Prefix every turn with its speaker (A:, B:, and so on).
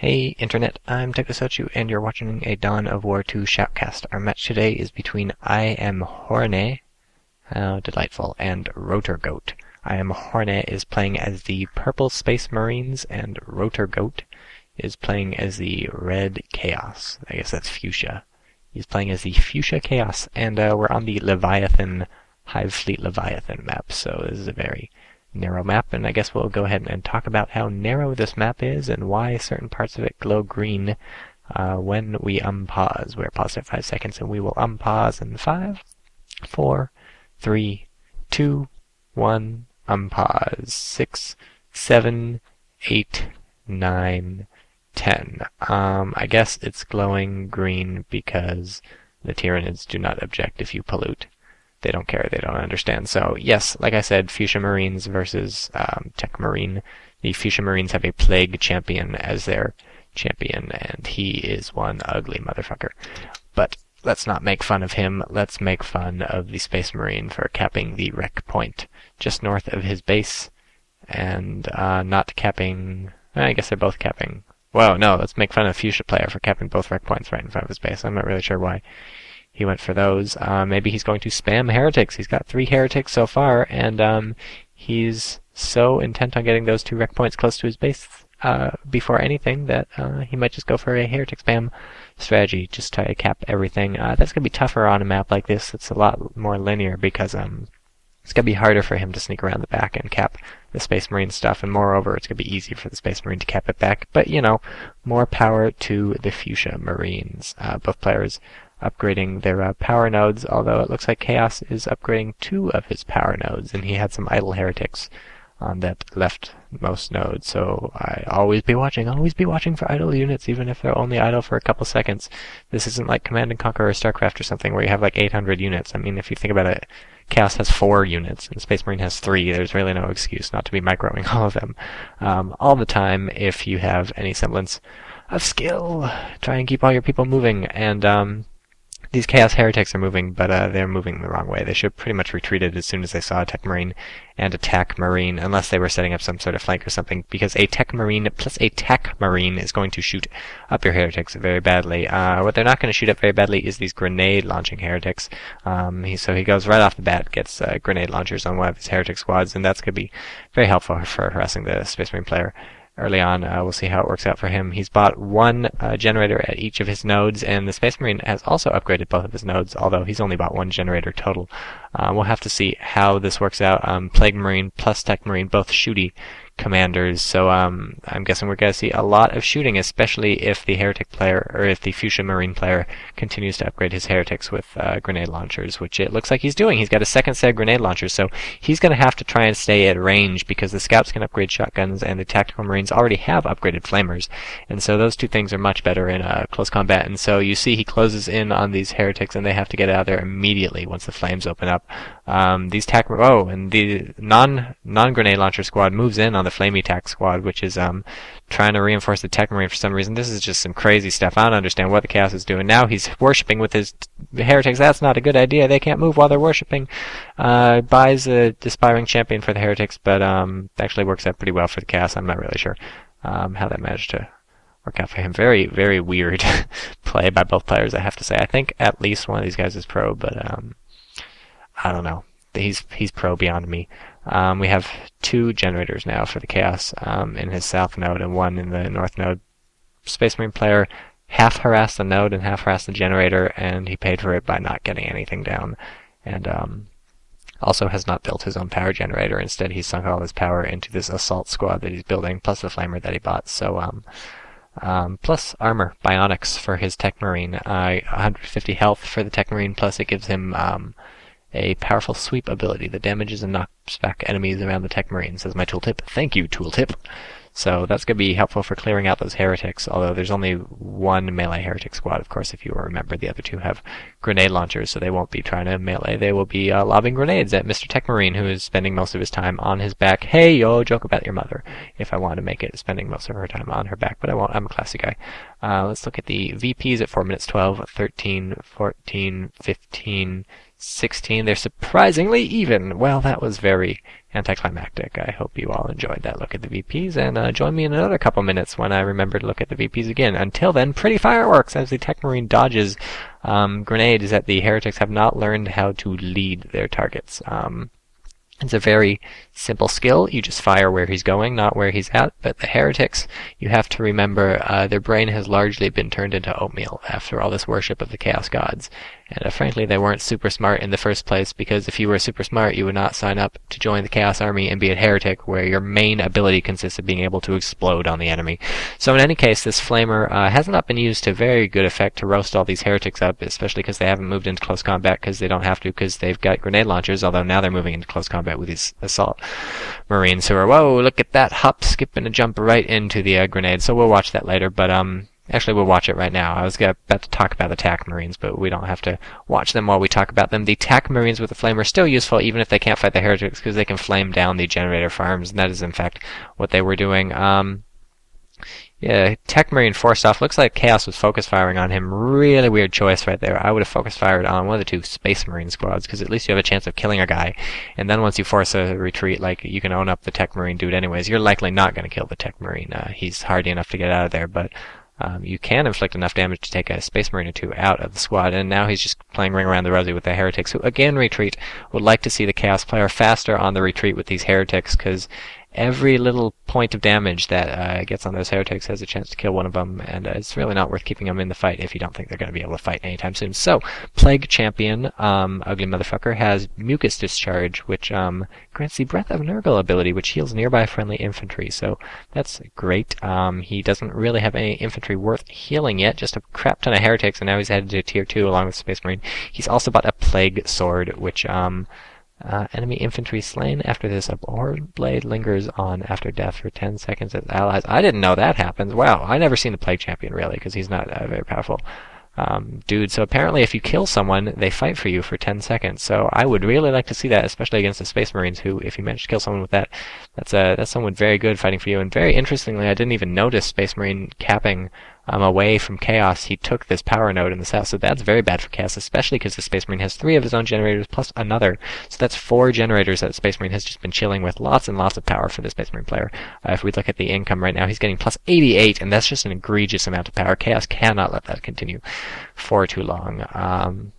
A: Hey Internet, I'm Techmarine, and you're watching a Dawn of War 2 shoutcast. Our match today is between I Am Horne, how delightful, and Rotor Goat. I Am Horne is playing as the Purple Space Marines, and Rotor Goat is playing as the Red Chaos. I guess that's Fuchsia. He's playing as the Fuchsia Chaos, and we're on the Leviathan, Hive Fleet Leviathan map, so this is a very narrow map, and I guess we'll go ahead and talk about how narrow this map is and why certain parts of it glow green when we unpause. We're paused at 5 seconds, and we will unpause in 5, 4, 3, 2, 1, unpause. 6, 7, 8, 9, 10. I guess it's glowing green because the Tyranids do not object if you pollute. They don't care, they don't understand. So yes, like I said, Fuchsia Marines versus Techmarine. The Fuchsia Marines have a Plague Champion as their champion, and he is one ugly motherfucker. But let's not make fun of him, let's make fun of the Space Marine for capping the wreck point just north of his base, and not capping... I guess they're both capping... Well, no, let's make fun of Fuchsia player for capping both wreck points right in front of his base. I'm not really sure why he went for those. Maybe he's going to spam heretics. He's got 3 heretics so far, and he's so intent on getting those 2 wreck points close to his base before anything that he might just go for a heretic spam strategy, just try to cap everything. That's going to be tougher on a map like this. It's a lot more linear because it's going to be harder for him to sneak around the back and cap the Space Marine stuff, and moreover, it's going to be easy for the Space Marine to cap it back. But, you know, more power to the Fuchsia Marines. Both players upgrading their power nodes, although it looks like Chaos is upgrading 2 of his power nodes, and he had some idle heretics on that leftmost node, so always be watching for idle units, even if they're only idle for a couple seconds. This isn't like Command & Conquer or StarCraft or something where you have like 800 units. I mean, if you think about it, Chaos has 4 units, and Space Marine has 3. There's really no excuse not to be microing all of them all the time if you have any semblance of skill. Try and keep all your people moving, and these Chaos Heretics are moving, but they're moving the wrong way. They should have pretty much retreated as soon as they saw a Techmarine and attack Marine, unless they were setting up some sort of flank or something, because a Techmarine plus a Techmarine is going to shoot up your Heretics very badly. What they're not going to shoot up very badly is these grenade-launching Heretics. So he goes right off the bat, gets grenade launchers on one of his Heretic squads, and that's going to be very helpful for harassing the Space Marine player early on. We'll see how it works out for him. He's bought 1 generator at each of his nodes, and the Space Marine has also upgraded both of his nodes, although he's only bought 1 generator total. We'll have to see how this works out. Plague Marine plus Tech Marine, both shooty commanders, so I'm guessing we're going to see a lot of shooting, especially if the Heretic player, or if the Fuchsia Marine player continues to upgrade his Heretics with grenade launchers, which it looks like he's doing. He's got a second set of grenade launchers, so he's going to have to try and stay at range, because the scouts can upgrade shotguns, and the tactical Marines already have upgraded flamers, and so those 2 things are much better in close combat. And so you see he closes in on these Heretics, and they have to get out of there immediately once the flames open up. And the non-grenade launcher squad moves in on the Flamey attack squad, which is trying to reinforce the Tech Marine for some reason. This is just some crazy stuff. I don't understand what the Chaos is doing. Now he's worshipping with his Heretics. That's not a good idea. They can't move while they're worshipping. Buys a Despiring Champion for the Heretics, but actually works out pretty well for the Chaos. I'm not really sure how that managed to work out for him. Very, very weird play by both players, I have to say. I think at least one of these guys is pro, but I don't know. He's pro beyond me. We have 2 generators now for the Chaos in his south node and 1 in the north node. Space Marine player half harassed the node and half harassed the generator, and he paid for it by not getting anything down. And also has not built his own power generator. Instead, he's sunk all his power into this assault squad that he's building, plus the flamer that he bought. So plus armor, bionics for his Tech Marine. 150 health for the Tech Marine, plus it gives him a powerful sweep ability that damages and knocks back enemies around the Tech Marine, says my tooltip. Thank you, tooltip. So that's going to be helpful for clearing out those Heretics, although there's only 1 melee Heretic squad, of course, if you remember. The other 2 have grenade launchers, so they won't be trying to melee. They will be lobbing grenades at Mr. Techmarine, who is spending most of his time on his back. Hey, yo, joke about your mother, if I want to make it, spending most of her time on her back, but I won't. I'm a classy guy. Let's look at the VPs at 4 minutes 12, 13, 14, 15, 16. They're surprisingly even. Well, that was very anticlimactic. I hope you all enjoyed that look at the VPs, and join me in another couple minutes when I remember to look at the VPs again. Until then, pretty fireworks as the Techmarine dodges grenades that the heretics have not learned how to lead their targets. It's a very simple skill. You just fire where he's going, not where he's at. But the heretics, you have to remember, their brain has largely been turned into oatmeal after all this worship of the Chaos Gods. And frankly, they weren't super smart in the first place, because if you were super smart, you would not sign up to join the Chaos Army and be a heretic, where your main ability consists of being able to explode on the enemy. So in any case, this flamer has not been used to very good effect to roast all these heretics up, especially because they haven't moved into close combat, because they don't have to, because they've got grenade launchers, although now they're moving into close combat with these assault marines who are, whoa, look at that, hop, skip, and a jump right into the grenade. So we'll watch that later, but actually, we'll watch it right now. I was about to talk about the Techmarines, but we don't have to watch them while we talk about them. The Techmarines with the flame are still useful, even if they can't fight the heretics, because they can flame down the generator farms, and that is, in fact, what they were doing. Yeah, Techmarine forced off. Looks like Chaos was focus firing on him. Really weird choice right there. I would have focus fired on one of the two Space Marine squads, because at least you have a chance of killing a guy. And then once you force a retreat, like, you can own up the Techmarine dude anyways. You're likely not going to kill the Techmarine. He's hardy enough to get out of there, but you can inflict enough damage to take a Space Marine or two out of the squad, and now he's just playing ring around the rosy with the heretics, who again retreat. Would like to see the Chaos player faster on the retreat with these heretics, because every little point of damage that gets on those heretics has a chance to kill one of them, and it's really not worth keeping them in the fight if you don't think they're going to be able to fight anytime soon. So, Plague Champion, Ugly Motherfucker, has Mucus Discharge, which grants the Breath of Nurgle ability, which heals nearby friendly infantry, so that's great. He doesn't really have any infantry worth healing yet, just a crap ton of heretics, and now he's headed to Tier 2 along with Space Marine. He's also bought a Plague Sword, which enemy infantry slain after this abhorrent blade lingers on after death for 10 seconds as allies. I didn't know that happens. Wow, I never seen the Plague Champion, really, because he's not a very powerful dude. So apparently if you kill someone, they fight for you for 10 seconds. So I would really like to see that, especially against the Space Marines, who, if you manage to kill someone with that, that's someone very good fighting for you. And very interestingly, I didn't even notice Space Marine capping away from Chaos. He took this power node in the south, so that's very bad for Chaos, especially because the Space Marine has 3 of his own generators plus another, so that's 4 generators that the Space Marine has just been chilling with. Lots and lots of power for the Space Marine player. If we look at the income right now, he's getting plus 88, and that's just an egregious amount of power. Chaos cannot let that continue for too long.